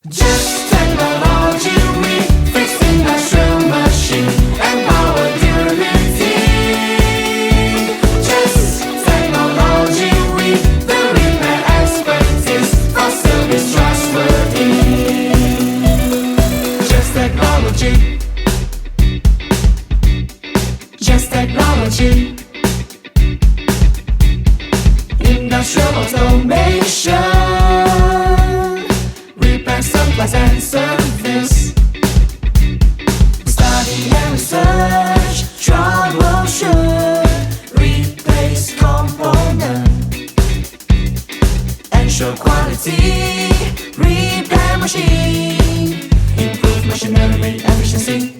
Just technology, we fix industrial machine and power durability. Just technology, we the repair expertise for service trustworthy. Just technology. Just technology. Industrial automation, repair, supplies and service. Study and research, troubleshoot, replace component, ensure quality, repair machine, improve machinery efficiency.